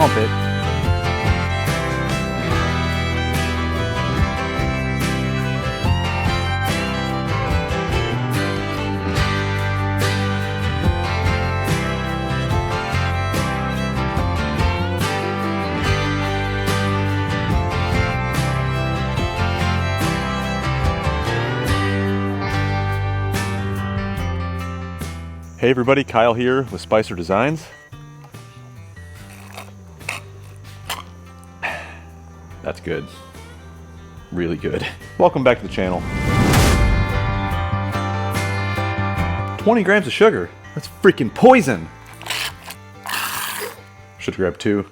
pump it. Hey everybody, Kyle here with Spicer Designs. That's good. Really good. Welcome back to the channel. 20 grams of sugar. That's freaking poison. Should grab 2.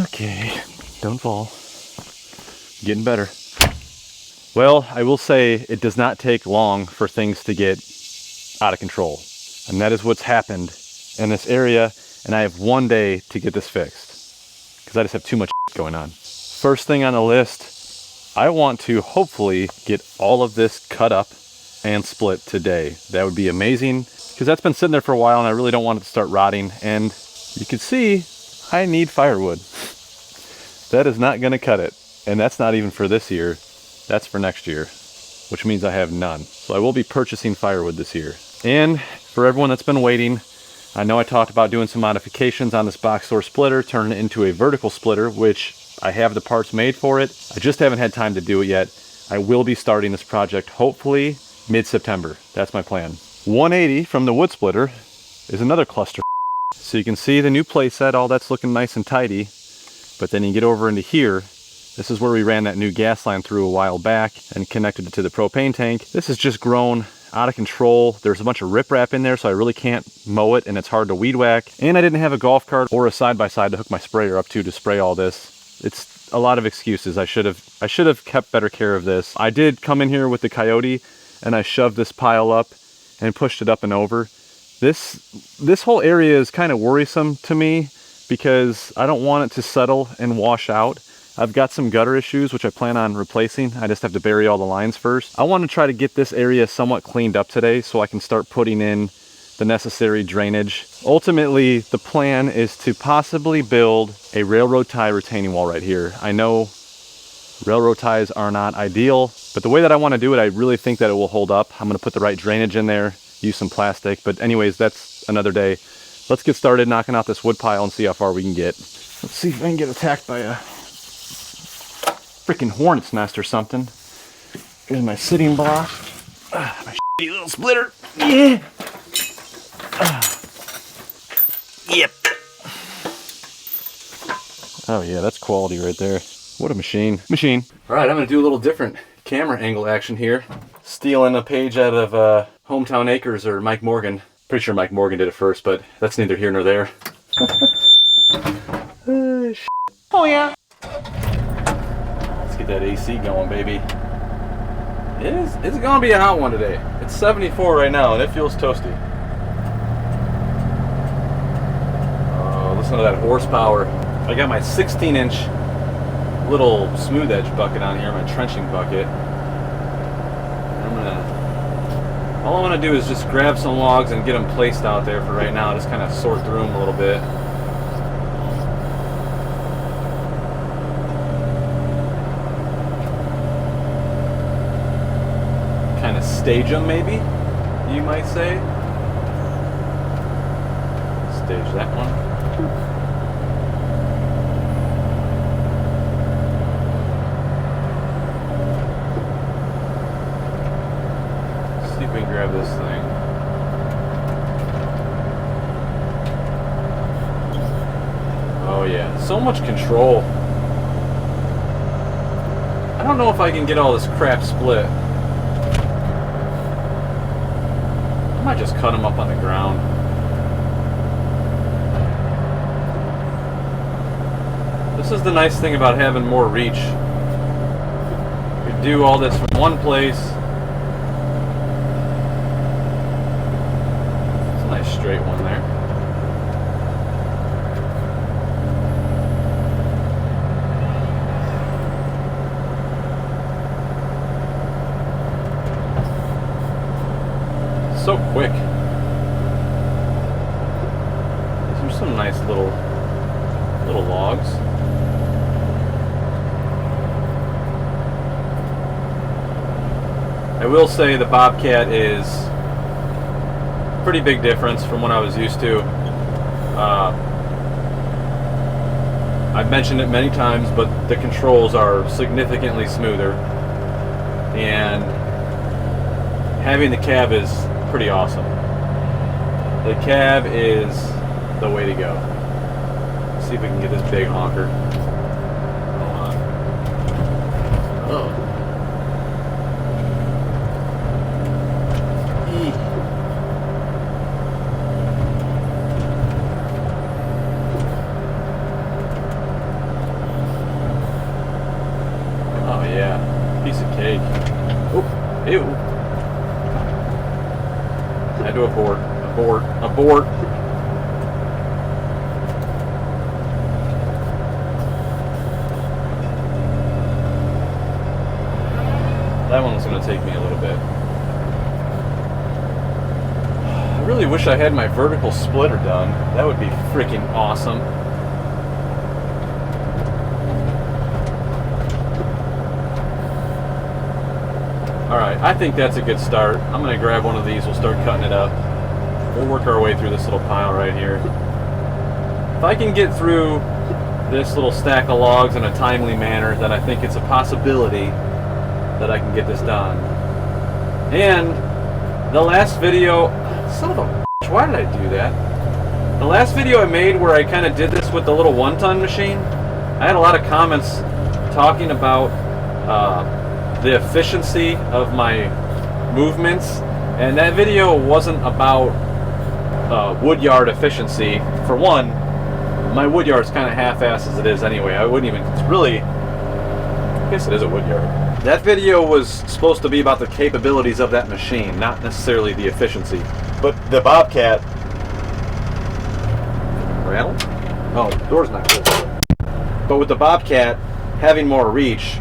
Okay, don't fall. Getting better. Well, I will say it does not take long for things to get out of control. And that is what's happened in this area, and I have 1 day to get this fixed. Because I just have too much going on. First thing on the list, I want to hopefully get all of this cut up and split today. That would be amazing, because that's been sitting there for a while and I really don't want it to start rotting. And you can see I need firewood. That is not gonna cut it. And that's not even for this year, that's for next year, which means I have none. So I will be purchasing firewood this year. And for everyone that's been waiting, I know I talked about doing some modifications on this box store splitter, turning it into a vertical splitter, which I have the parts made for it. I just haven't had time to do it yet. I will be starting this project hopefully mid-September. That's my plan. 180 from the wood splitter is another cluster. So you can see the new play set, all that's looking nice and tidy. But then you get over into here, this is where we ran that new gas line through a while back and connected it to the propane tank. This has just grown out of control. There's a bunch of riprap in there, so I really can't mow it and it's hard to weed whack. And I didn't have a golf cart or a side-by-side to hook my sprayer up to spray all this. It's a lot of excuses. I should have kept better care of this. I did come in here with the Coyote and I shoved this pile up and pushed it up and over. This whole area is kind of worrisome to me because I don't want it to settle and wash out. I've got some gutter issues which I plan on replacing. I just have to bury all the lines first. I want to try to get this area somewhat cleaned up today so I can start putting in the necessary drainage. Ultimately, the plan is to possibly build a railroad tie retaining wall right here. I know railroad ties are not ideal, but the way that I want to do it, I really think that it will hold up. I'm going to put the right drainage in there, use some plastic, but anyways, that's another day. Let's get started knocking out this wood pile and see how far we can get. Let's see if I can get attacked by a freaking hornet's nest or something. Here's my sitting block. My shitty little splitter. Yeah. Yep. Oh yeah, that's quality right there. What a machine. All right, I'm gonna do a little different camera angle action here. Stealing a page out of Hometown Acres or Mike Morgan. Pretty sure Mike Morgan did it first, but that's neither here nor there. Oh yeah. Let's get that AC going, baby. It's gonna be a hot one today. It's 74 right now and it feels toasty. Oh, listen to that horsepower. I got my 16-inch little smooth edge bucket on here, my trenching bucket. All I want to do is just grab some logs and get them placed out there for right now. Just kind of sort through them a little bit. Kind of stage them, maybe, you might say. Stage that one. See if we can grab this thing. Oh yeah, so much control. I don't know if I can get all this crap split. I might just cut them up on the ground. This is the nice thing about having more reach. You do all this from one place. It's a nice straight one there. So quick. These are some nice little logs. I will say the Bobcat is a pretty big difference from what I was used to. I've mentioned it many times, but the controls are significantly smoother, and having the cab is pretty awesome. The cab is the way to go. Let's see if we can get this big honker. Hold on. Oh. Oh yeah, piece of cake. Oh, ew. I had to abort. That one's going to take me a little bit. I really wish I had my vertical splitter done. That would be freaking awesome. Alright, I think that's a good start. I'm going to grab one of these, we'll start cutting it up. We'll work our way through this little pile right here. If I can get through this little stack of logs in a timely manner, then I think it's a possibility that I can get this done. And the last video, son of a bitch, why did I do that? The last video I made where I kind of did this with the little 1-ton machine, I had a lot of comments talking about the efficiency of my movements, and that video wasn't about woodyard efficiency. For one, my woodyard's kind of half-assed as it is anyway. I wouldn't even, it's really, I guess it is a woodyard. That video was supposed to be about the capabilities of that machine, not necessarily the efficiency. But the Bobcat, rattle? Oh, the door's not closed. But with the Bobcat having more reach,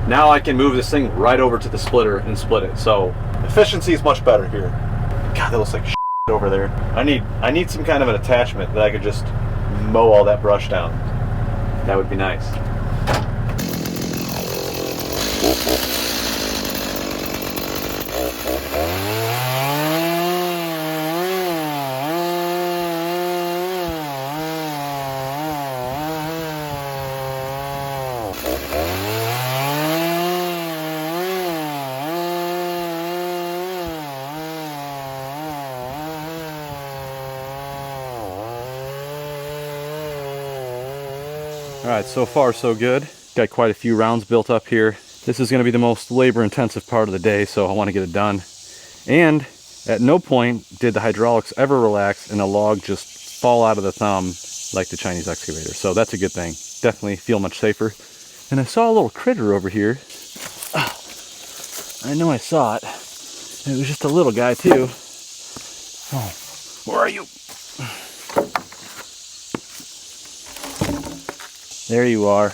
now I can move this thing right over to the splitter and split it. So efficiency is much better here. God, that looks like shit over there. I need some kind of an attachment that I could just mow all that brush down. That would be nice. Alright, so far so good. Got quite a few rounds built up here. This is going to be the most labor intensive part of the day, so I want to get it done. And At no point did the hydraulics ever relax and a log just fall out of the thumb like the Chinese excavator. So that's a good thing. Definitely feel much safer. And I saw a little critter over here. I know I saw it. It was just a little guy too. Oh, where are you? There you are.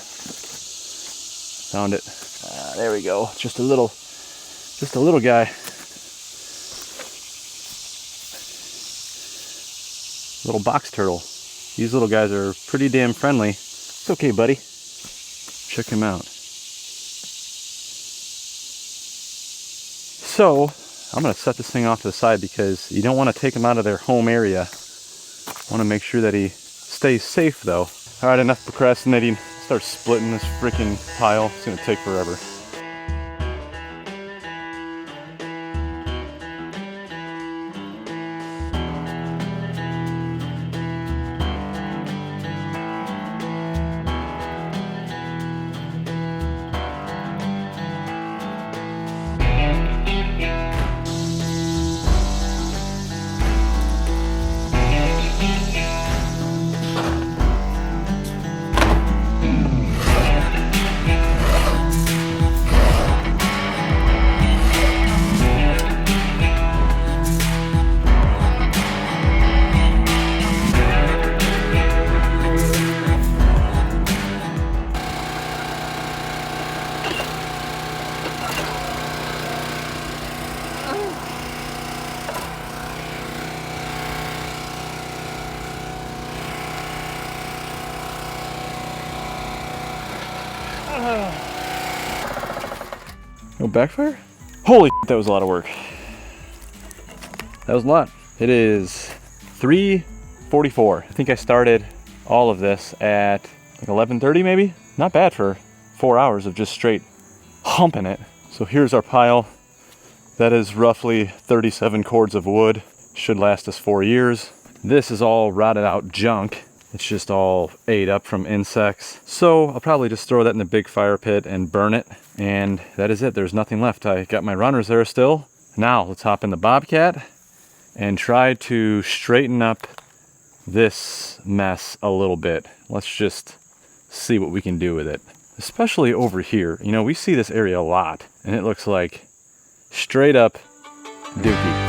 Found it. There we go. Just a little guy. Little box turtle. These little guys are pretty damn friendly. It's okay, buddy. Check him out. So, I'm gonna set this thing off to the side because you don't want to take him out of their home area. Want to make sure that he stays safe though. All right, enough procrastinating. Start splitting this freaking pile. It's gonna take forever. No backfire? Holy shit, that was a lot of work. That was a lot. It is 3:44. I think I started all of this at like 11:30 maybe. Not bad for 4 hours of just straight humping it. So here's our pile. That is roughly 37 cords of wood. Should last us 4 years. This is all rotted out junk. It's just all ate up from insects. So I'll probably just throw that in the big fire pit and burn it. And that is it. There's nothing left. I got my runners there still. Now let's hop in the Bobcat and try to straighten up this mess a little bit. Let's just see what we can do with it. Especially over here. You know, we see this area a lot and it looks like straight up dookie.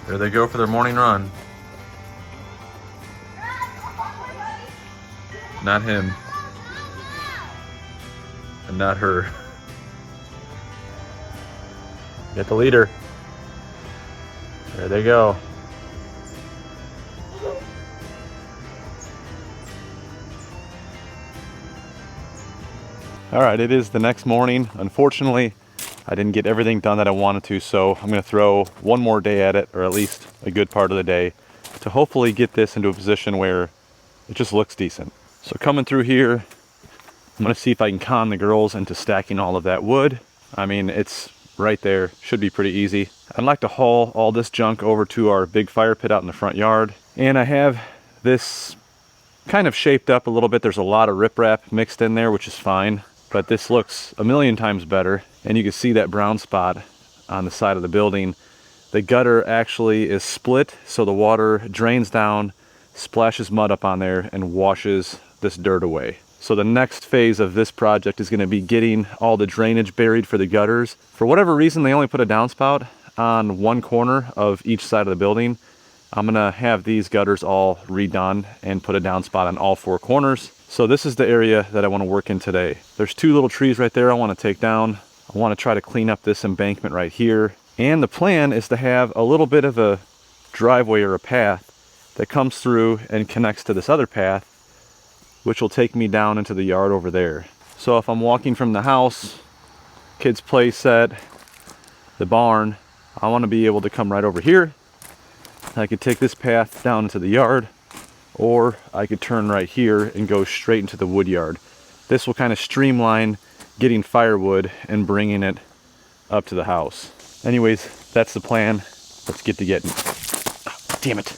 There they go for their morning run. Not him. And not her. Get the leader. There they go. All right, it is the next morning. Unfortunately, I didn't get everything done that I wanted to, so I'm gonna throw one more day at it, or at least a good part of the day, to hopefully get this into a position where it just looks decent. So coming through here, I'm gonna see if I can con the girls into stacking all of that wood. I mean, it's right there, should be pretty easy. I'd like to haul all this junk over to our big fire pit out in the front yard. And I have this kind of shaped up a little bit. There's a lot of riprap mixed in there, which is fine, but this looks a million times better. And you can see that brown spot on the side of the building. The gutter actually is split, so the water drains down, splashes mud up on there, and washes this dirt away. So the next phase of this project is going to be getting all the drainage buried for the gutters. For whatever reason, they only put a downspout on one corner of each side of the building. I'm going to have these gutters all redone and put a downspout on all four corners. So this is the area that I want to work in today. There's two little trees right there I want to take down. I want to try to clean up this embankment right here. And the plan is to have a little bit of a driveway or a path that comes through and connects to this other path, which will take me down into the yard over there. So if I'm walking from the house, kids' play set, the barn, I want to be able to come right over here. I could take this path down into the yard, or I could turn right here and go straight into the wood yard. This will kind of streamline getting firewood and bringing it up to the house. Anyways, that's the plan. Let's get to getting. Oh, damn it.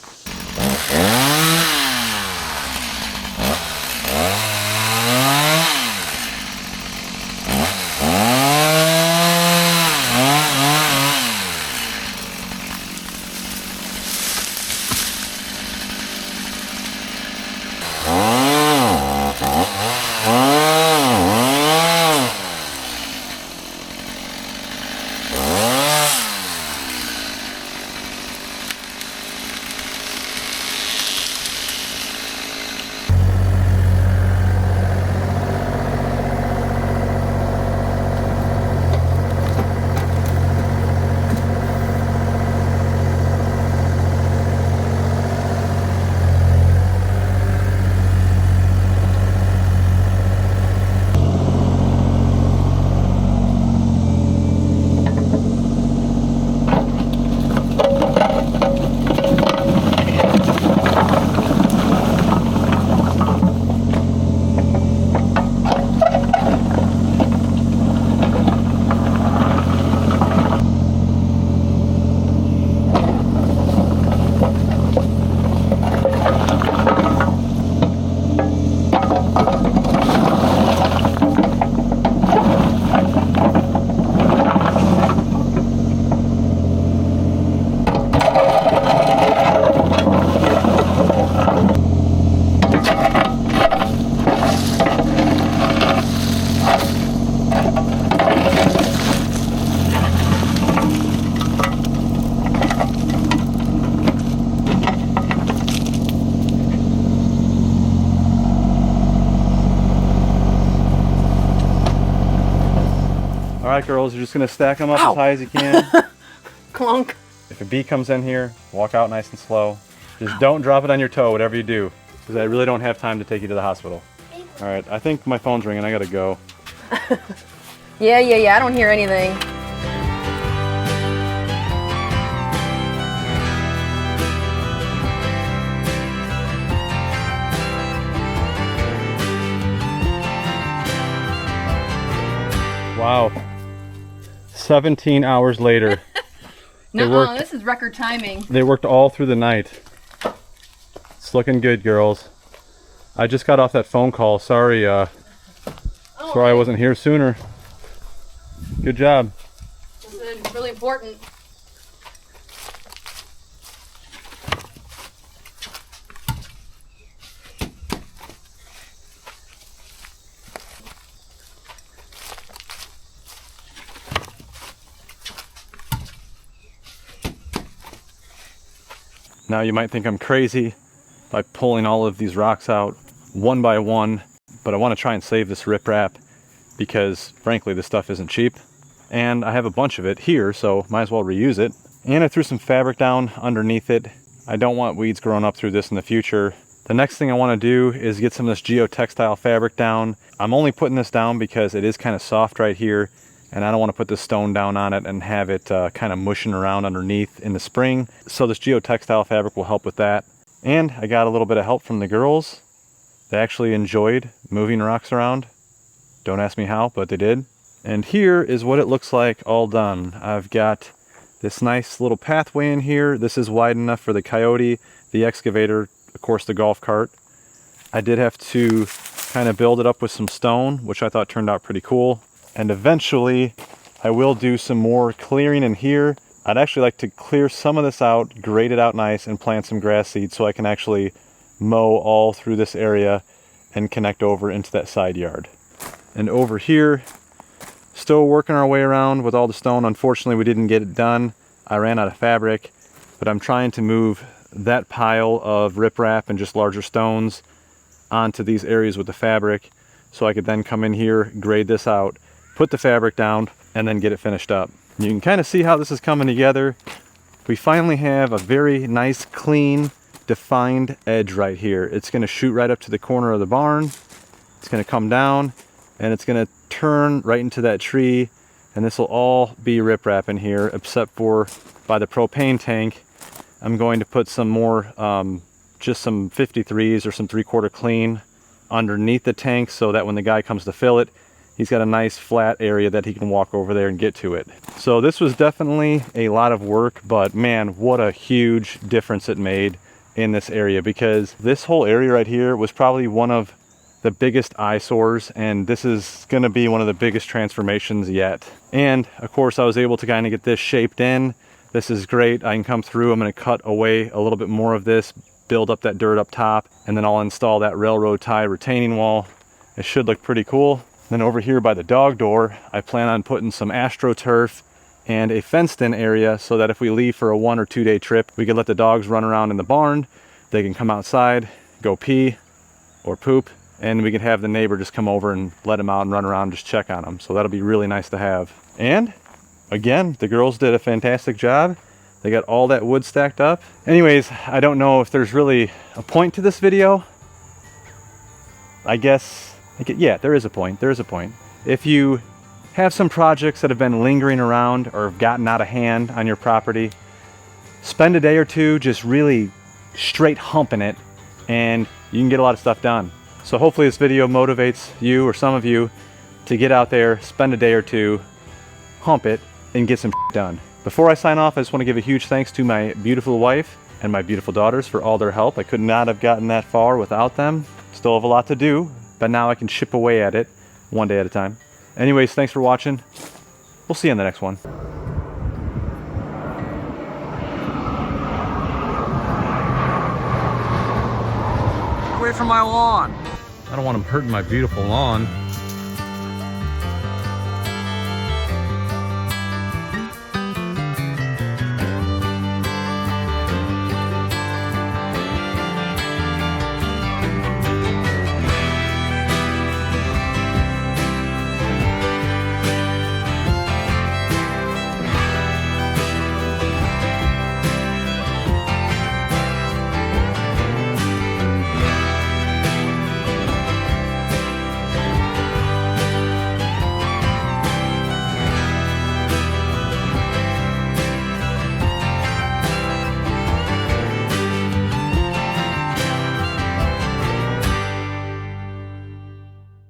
All right, girls, you're just gonna stack them up as high as you can. Clunk. If a bee comes in here, walk out nice and slow. Just don't drop it on your toe, whatever you do, because I really don't have time to take you to the hospital. All right, I think my phone's ringing. I gotta go. Yeah, I don't hear anything. Wow. 17 hours later. No, this is record timing. They worked all through the night. It's looking good, girls. I just got off that phone call. Sorry, sorry I wasn't here sooner. Good job. This is really important. Now you might think I'm crazy by pulling all of these rocks out one by one, but I want to try and save this riprap because frankly this stuff isn't cheap, and I have a bunch of it here, so might as well reuse it. And I threw some fabric down underneath it. I don't want weeds growing up through this in the future. The next thing I want to do is get some of this geotextile fabric down. I'm only putting this down because it is kind of soft right here, and I don't want to put the stone down on it and have it kind of mushing around underneath in the spring. So this geotextile fabric will help with that. And I got a little bit of help from the girls. They actually enjoyed moving rocks around. Don't ask me how, but they did. And here is what it looks like all done. I've got this nice little pathway in here. This is wide enough for the coyote, the excavator, of course the golf cart. I did have to kind of build it up with some stone, which I thought turned out pretty cool. And eventually I will do some more clearing in here. I'd actually like to clear some of this out, grade it out nice, and plant some grass seed so I can actually mow all through this area and connect over into that side yard. And over here, still working our way around with all the stone. Unfortunately, we didn't get it done. I ran out of fabric, but I'm trying to move that pile of riprap and just larger stones onto these areas with the fabric so I could then come in here, grade this out, put the fabric down, and then get it finished up. You can kind of see how this is coming together. We finally have a very nice, clean, defined edge right here. It's going to shoot right up to the corner of the barn. It's going to come down and it's going to turn right into that tree, and this will all be riprap in here except for by the propane tank. I'm going to put some more just some 53s or some 3/4 clean underneath the tank so that when the guy comes to fill it, he's got a nice flat area that he can walk over there and get to it. So this was definitely a lot of work, but man, what a huge difference it made in this area, because this whole area right here was probably one of the biggest eyesores, and this is going to be one of the biggest transformations yet. And of course I was able to kind of get this shaped in. This is great. I can come through, I'm going to cut away a little bit more of this, build up that dirt up top, and then I'll install that railroad tie retaining wall. It should look pretty cool. Then over here by the dog door, I plan on putting some AstroTurf and a fenced in area so that if we leave for a 1 or 2 day trip, we can let the dogs run around in the barn. They can come outside, go pee or poop, and we can have the neighbor just come over and let them out and run around, just check on them. So that'll be really nice to have. And again, the girls did a fantastic job. They got all that wood stacked up. Anyways, I don't know if there's really a point to this video. I guess, yeah, there is a point. There is a point. If you have some projects that have been lingering around or have gotten out of hand on your property, spend a day or two just really straight humping it, and you can get a lot of stuff done. So hopefully this video motivates you or some of you to get out there, spend a day or two, hump it, and get some done. Before I sign off, I just want to give a huge thanks to my beautiful wife and my beautiful daughters for all their help. I could not have gotten that far without them. Still have a lot to do, but now I can chip away at it one day at a time. Anyways, thanks for watching. We'll see you in the next one. Away from my lawn. I don't want them hurting my beautiful lawn.